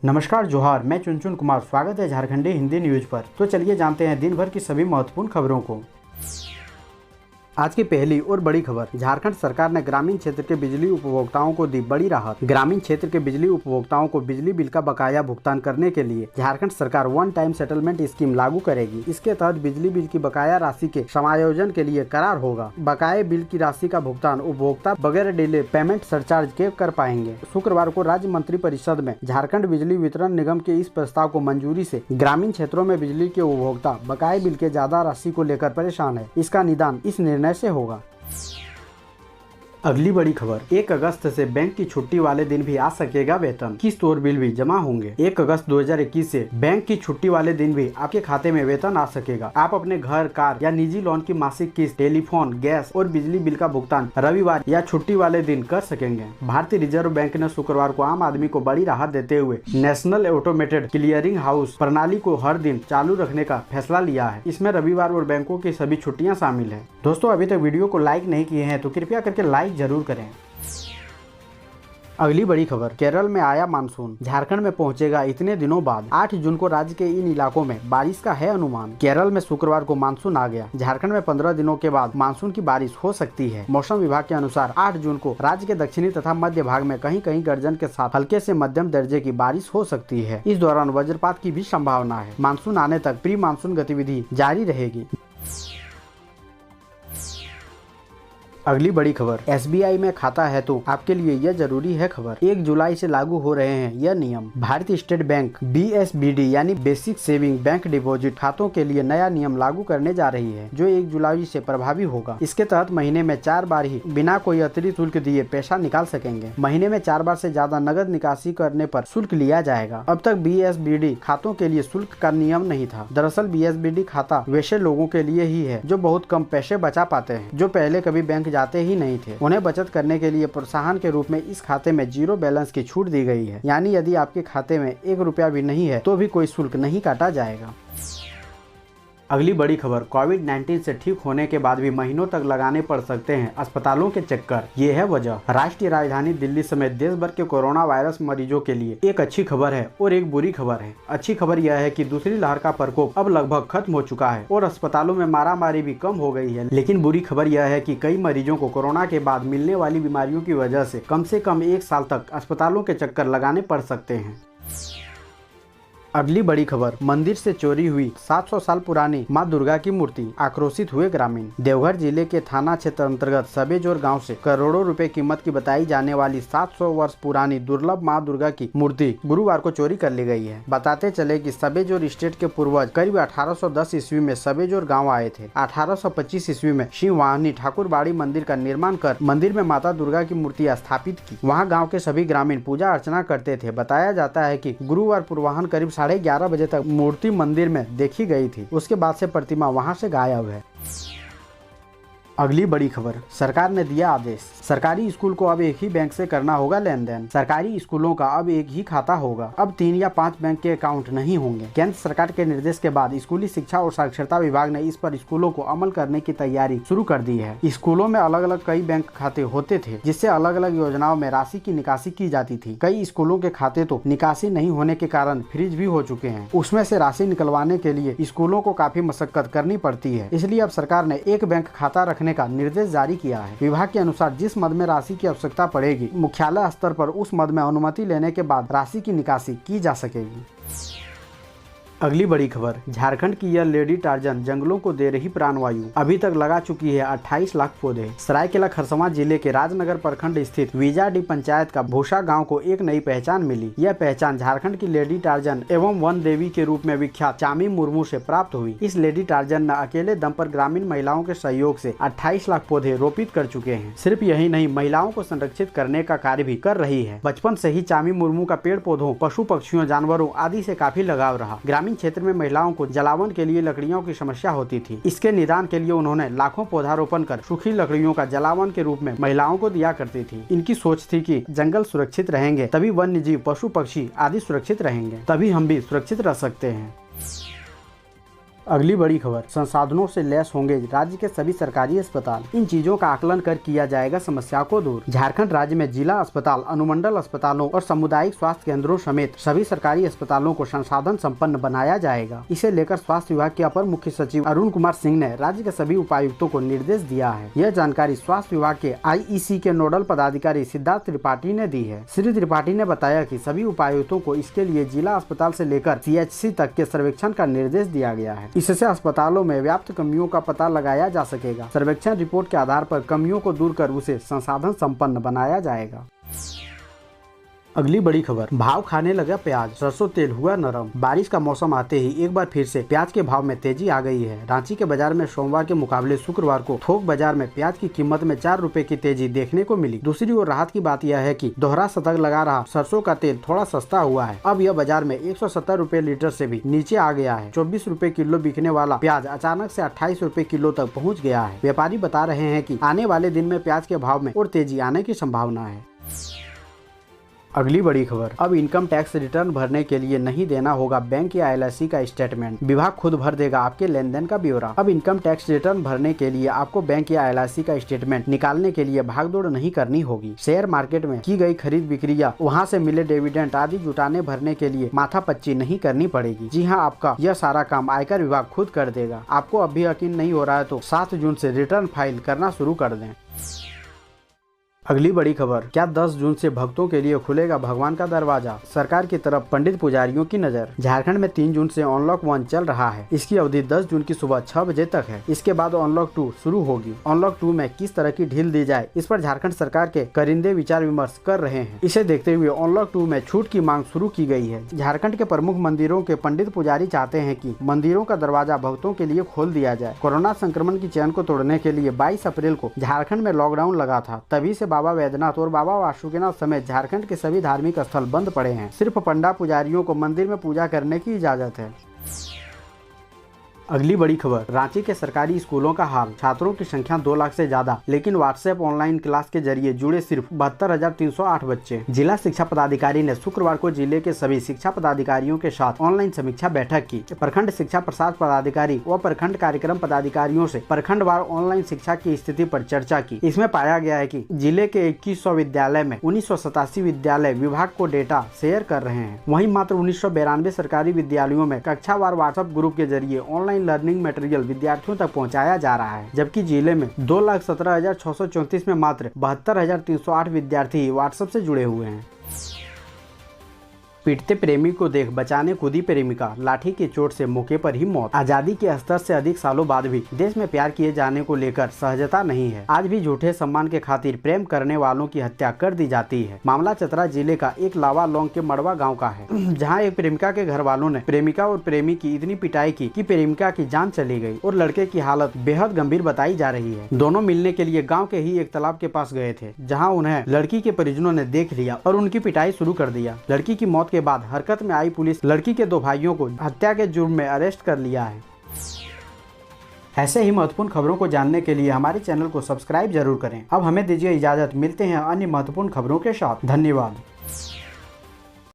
नमस्कार जोहार, मैं चुनचुन कुमार। स्वागत है झारखंडी हिंदी न्यूज पर। तो चलिए जानते हैं दिन भर की सभी महत्वपूर्ण खबरों को। आज की पहली और बड़ी खबर, झारखंड सरकार ने ग्रामीण क्षेत्र के बिजली उपभोक्ताओं को दी बड़ी राहत। ग्रामीण क्षेत्र के बिजली उपभोक्ताओं को बिजली बिल का बकाया भुगतान करने के लिए झारखंड सरकार वन टाइम सेटलमेंट स्कीम लागू करेगी। इसके तहत बिजली बिल की बकाया राशि के समायोजन के लिए करार होगा। बकाये बिल की राशि का भुगतान उपभोक्ता बगैर डिले पेमेंट सरचार्ज के कर पाएंगे। शुक्रवार को राज्य मंत्रिपरिषद में झारखंड बिजली वितरण निगम के इस प्रस्ताव को मंजूरी से ग्रामीण क्षेत्रों में बिजली के उपभोक्ता बकाये बिल के ज्यादा राशि को लेकर परेशान है। इसका निदान इस निर्णय से होगा। अगली बड़ी खबर, 1 अगस्त से बैंक की छुट्टी वाले दिन भी आ सकेगा वेतन, किस्त और बिल भी जमा होंगे। 1 अगस्त 2021 से बैंक की छुट्टी वाले दिन भी आपके खाते में वेतन आ सकेगा। आप अपने घर, कार या निजी लोन की मासिक किस्त, टेलीफोन, गैस और बिजली बिल का भुगतान रविवार या छुट्टी वाले दिन कर सकेंगे। भारतीय रिजर्व बैंक ने शुक्रवार को आम आदमी को बड़ी राहत देते हुए नेशनल ऑटोमेटेड क्लियरिंग हाउस प्रणाली को हर दिन चालू रखने का फैसला लिया है। इसमें रविवार और बैंकों की सभी छुट्टियां शामिल है। दोस्तों, अभी तक वीडियो को लाइक नहीं किए हैं तो कृपया करके लाइक जरूर करें। अगली बड़ी खबर, केरल में आया मानसून, झारखंड में पहुंचेगा इतने दिनों बाद। 8 जून को राज्य के इन इलाकों में बारिश का है अनुमान। केरल में शुक्रवार को मानसून आ गया। झारखंड में 15 दिनों के बाद मानसून की बारिश हो सकती है। मौसम विभाग के अनुसार 8 जून को राज्य के दक्षिणी तथा मध्य भाग में कहीं कहीं गर्जन के साथ हल्के से मध्यम दर्जे की बारिश हो सकती है। इस दौरान वज्रपात की भी संभावना है। मानसून आने तक प्री मानसून गतिविधि जारी रहेगी। अगली बड़ी खबर, SBI में खाता है तो आपके लिए यह जरूरी है खबर। 1 जुलाई से लागू हो रहे हैं यह नियम। भारतीय स्टेट बैंक BSBD यानी बेसिक सेविंग बैंक डिपॉजिट खातों के लिए नया नियम लागू करने जा रही है, जो 1 जुलाई से प्रभावी होगा। इसके तहत महीने में 4 बार ही बिना कोई अतिरिक्त शुल्क दिए पैसा निकाल सकेंगे। महीने में 4 बार से ज्यादा नगद निकासी करने पर शुल्क लिया जाएगा। अब तक BSBD खातों के लिए शुल्क का नियम नहीं था। दरअसल BSBD खाता वैसे लोगों के लिए ही है जो बहुत कम पैसे बचा पाते हैं, जो पहले कभी बैंक जाते ही नहीं थे। उन्हें बचत करने के लिए प्रोत्साहन के रूप में इस खाते में 0 बैलेंस की छूट दी गई है। यानी यदि आपके खाते में 1 रुपया भी नहीं है तो भी कोई शुल्क नहीं काटा जाएगा। अगली बड़ी खबर, कोविड-19 से ठीक होने के बाद भी महीनों तक लगाने पड़ सकते हैं अस्पतालों के चक्कर। ये है वजह। राष्ट्रीय राजधानी दिल्ली समेत देश भर के कोरोना वायरस मरीजों के लिए एक अच्छी खबर है और एक बुरी खबर है। अच्छी खबर यह है कि दूसरी लहर का प्रकोप अब लगभग खत्म हो चुका है और अस्पतालों में मारामारी भी कम हो गई है। लेकिन बुरी खबर यह है कि कई मरीजों को कोरोना के बाद मिलने वाली बीमारियों की वजह से कम 1 साल तक अस्पतालों के चक्कर लगाने पड़ सकते हैं। अगली बड़ी खबर, मंदिर से चोरी हुई 700 साल पुरानी मां दुर्गा की मूर्ति, आक्रोशित हुए ग्रामीण। देवघर जिले के थाना क्षेत्र अंतर्गत सबेजोर गांव से करोड़ों रुपए कीमत की बताई जाने वाली 700 वर्ष पुरानी दुर्लभ मां दुर्गा की मूर्ति गुरुवार को चोरी कर ली गई है। बताते चले कि सबेजोर स्टेट के पूर्वज करीब 1810 ईस्वी में सबेजोर गाँव आए थे। 1825 ईस्वी में शिव वाहनी ठाकुरबाड़ी मंदिर का निर्माण कर मंदिर में माता दुर्गा की मूर्ति स्थापित की। वहाँ गाँव के सभी ग्रामीण पूजा अर्चना करते थे। बताया जाता है कि गुरुवार पूर्वाह्न करीब 11:30 बजे तक मूर्ति मंदिर में देखी गई थी। उसके बाद से प्रतिमा वहां से गायब है। अगली बड़ी खबर, सरकार ने दिया आदेश, सरकारी स्कूल को अब एक ही बैंक से करना होगा लेन देन। सरकारी स्कूलों का अब एक ही खाता होगा। अब 3 या 5 बैंक के अकाउंट नहीं होंगे। केंद्र सरकार के निर्देश के बाद स्कूली शिक्षा और साक्षरता विभाग ने इस पर स्कूलों को अमल करने की तैयारी शुरू कर दी है। स्कूलों में अलग अलग कई बैंक खाते होते थे, जिससे अलग अलग योजनाओं में राशि की निकासी की जाती थी। कई स्कूलों के खाते तो निकासी नहीं होने के कारण फ्रीज भी हो चुके हैं। उसमें से राशि निकलवाने के लिए स्कूलों को काफी मशक्कत करनी पड़ती है। इसलिए अब सरकार ने एक बैंक खाता रखने का निर्देश जारी किया है। विभाग के अनुसार जिस मद में राशि की आवश्यकता पड़ेगी, मुख्यालय स्तर पर उस मद में अनुमति लेने के बाद राशि की निकासी की जा सकेगी। अगली बड़ी खबर, झारखंड की यह लेडी टार्जन जंगलों को दे रही प्राणवायु। अभी तक लगा चुकी है 28 लाख पौधे। सरायकेला खरसावां जिले के राजनगर प्रखंड स्थित वीजाडी पंचायत का भूसा गांव को एक नई पहचान मिली। यह पहचान झारखंड की लेडी टार्जन एवं वन देवी के रूप में विख्यात चामी मुर्मू से प्राप्त हुई। इस लेडी टार्जन ने अकेले दम पर ग्रामीण महिलाओं के सहयोग से 28 लाख पौधे रोपित कर चुके हैं। सिर्फ यही नहीं, महिलाओं को संरक्षित करने का कार्य भी कर रही है। बचपन से ही चामी मुर्मू का पेड़ पौधों, पशु पक्षियों, जानवरों आदि से काफी लगाव रहा। ग्रामीण क्षेत्र में महिलाओं को जलावन के लिए लकड़ियों की समस्या होती थी। इसके निदान के लिए उन्होंने लाखों पौधारोपण कर सूखी लकड़ियों का जलावन के रूप में महिलाओं को दिया करती थी। इनकी सोच थी कि जंगल सुरक्षित रहेंगे तभी वन्य जीव, पशु पक्षी आदि सुरक्षित रहेंगे, तभी हम भी सुरक्षित रह सकते हैं। अगली बड़ी खबर, संसाधनों से लैस होंगे राज्य के सभी सरकारी अस्पताल, इन चीजों का आकलन कर किया जाएगा समस्या को दूर। झारखंड राज्य में जिला अस्पताल, अनुमंडल अस्पतालों और सामुदायिक स्वास्थ्य केंद्रों समेत सभी सरकारी अस्पतालों को संसाधन संपन्न बनाया जाएगा। इसे लेकर स्वास्थ्य विभाग के अपर मुख्य सचिव अरुण कुमार सिंह ने राज्य के सभी उपायुक्तों को निर्देश दिया है। यह जानकारी स्वास्थ्य विभाग के IEC के नोडल पदाधिकारी सिद्धार्थ त्रिपाठी ने दी है। श्री त्रिपाठी ने बताया कि सभी उपायुक्तों को इसके लिए जिला अस्पताल से लेकर CHC तक के सर्वेक्षण का निर्देश दिया गया है। इससे अस्पतालों में व्याप्त कमियों का पता लगाया जा सकेगा। सर्वेक्षण रिपोर्ट के आधार पर कमियों को दूर कर उसे संसाधन संपन्न बनाया जाएगा। अगली बड़ी खबर, भाव खाने लगा प्याज, सरसों तेल हुआ नरम। बारिश का मौसम आते ही एक बार फिर से प्याज के भाव में तेजी आ गई है। रांची के बाजार में सोमवार के मुकाबले शुक्रवार को थोक बाजार में प्याज की कीमत में 4 रुपए की तेजी देखने को मिली। दूसरी ओर राहत की बात यह है कि दोहरा शतक लगा रहा सरसों का तेल थोड़ा सस्ता हुआ है। अब यह बाजार में 170 रुपए लीटर से भी नीचे आ गया है। 24 रुपए किलो बिकने वाला प्याज अचानक से 28 रुपए किलो तक पहुँच गया है। व्यापारी बता रहे हैं कि आने वाले दिन में प्याज के भाव में और तेजी आने की संभावना है। अगली बड़ी खबर, अब इनकम टैक्स रिटर्न भरने के लिए नहीं देना होगा बैंक या LIC का स्टेटमेंट, विभाग खुद भर देगा आपके लेन देन का ब्यौरा। अब इनकम टैक्स रिटर्न भरने के लिए आपको बैंक या LIC का स्टेटमेंट निकालने के लिए भागदौड़ नहीं करनी होगी। शेयर मार्केट में की गई खरीद बिक्री या वहाँ से मिले डिविडेंड आदि जुटाने भरने के लिए माथापच्ची नहीं करनी पड़ेगी। जी हाँ, आपका यह सारा काम आयकर विभाग खुद कर देगा। आपको अब भी यकीन नहीं हो रहा है तो 7 जून से रिटर्न फाइल करना शुरू कर दें। अगली बड़ी खबर, क्या 10 जून से भक्तों के लिए खुलेगा भगवान का दरवाजा, सरकार की तरफ पंडित पुजारियों की नजर। झारखंड में 3 जून से अनलॉक 1 चल रहा है। इसकी अवधि 10 जून की सुबह 6 बजे तक है। इसके बाद अनलॉक 2 शुरू होगी। अनलॉक 2 में किस तरह की ढील दी जाए, इस पर झारखंड सरकार के करिंदे विचार विमर्श कर रहे हैं। इसे देखते हुए अनलॉक 2 में छूट की मांग शुरू की गई है। झारखंड के प्रमुख मंदिरों के पंडित पुजारी चाहते हैं कि मंदिरों का दरवाजा भक्तों के लिए खोल दिया जाए। कोरोना संक्रमण की चेन को तोड़ने के लिए 22 अप्रैल को झारखंड में लॉकडाउन लगा था। तभी से बाबा वैद्यनाथ और बाबा वासुकीनाथ समेत झारखंड के सभी धार्मिक स्थल बंद पड़े हैं। सिर्फ पंडा पुजारियों को मंदिर में पूजा करने की इजाजत है। अगली बड़ी खबर, रांची के सरकारी स्कूलों का हाल, छात्रों की संख्या 2 लाख से ज्यादा, लेकिन व्हाट्सएप ऑनलाइन क्लास के जरिए जुड़े सिर्फ 72,308 बच्चे। जिला शिक्षा पदाधिकारी ने शुक्रवार को जिले के सभी शिक्षा पदाधिकारियों के साथ ऑनलाइन समीक्षा बैठक की। प्रखंड शिक्षा प्रसाद पदाधिकारी व प्रखंड कार्यक्रम पदाधिकारियों से प्रखंडवार ऑनलाइन शिक्षा की स्थिति पर चर्चा की। इसमें पाया गया है कि जिले के 2100 विद्यालय में 1987 विद्यालय विभाग को डेटा शेयर कर रहे हैं। वहीं मात्र 1992 सरकारी विद्यालयों में कक्षावार व्हाट्सएप ग्रुप के जरिए ऑनलाइन लर्निंग मटेरियल विद्यार्थियों तक पहुंचाया जा रहा है। जबकि जिले में 2,17,634 में मात्र 72,308 विद्यार्थी व्हाट्सएप से जुड़े हुए हैं। पीटते प्रेमी को देख बचाने कूदी प्रेमिका, लाठी की चोट से मौके पर ही मौत। आजादी के स्तर से अधिक सालों बाद भी देश में प्यार किए जाने को लेकर सहजता नहीं है। आज भी झूठे सम्मान के खातिर प्रेम करने वालों की हत्या कर दी जाती है। मामला चतरा जिले का एक लावा लौंग के मड़वा गांव का है, जहां एक प्रेमिका के घर वालों ने प्रेमिका और प्रेमी की इतनी पिटाई की कि प्रेमिका की जान चली गई और लड़के की हालत बेहद गंभीर बताई जा रही है। दोनों मिलने के लिए गाँव के ही एक तालाब के पास गए थे, जहाँ उन्हें लड़की के परिजनों ने देख लिया और उनकी पिटाई शुरू कर दिया। लड़की की मौत के बाद हरकत में आई पुलिस लड़की के 2 भाइयों को हत्या के जुर्म में अरेस्ट कर लिया है। ऐसे ही महत्वपूर्ण खबरों को जानने के लिए हमारे चैनल को सब्सक्राइब जरूर करें। अब हमें दीजिए इजाजत, मिलते हैं अन्य महत्वपूर्ण खबरों के साथ। धन्यवाद।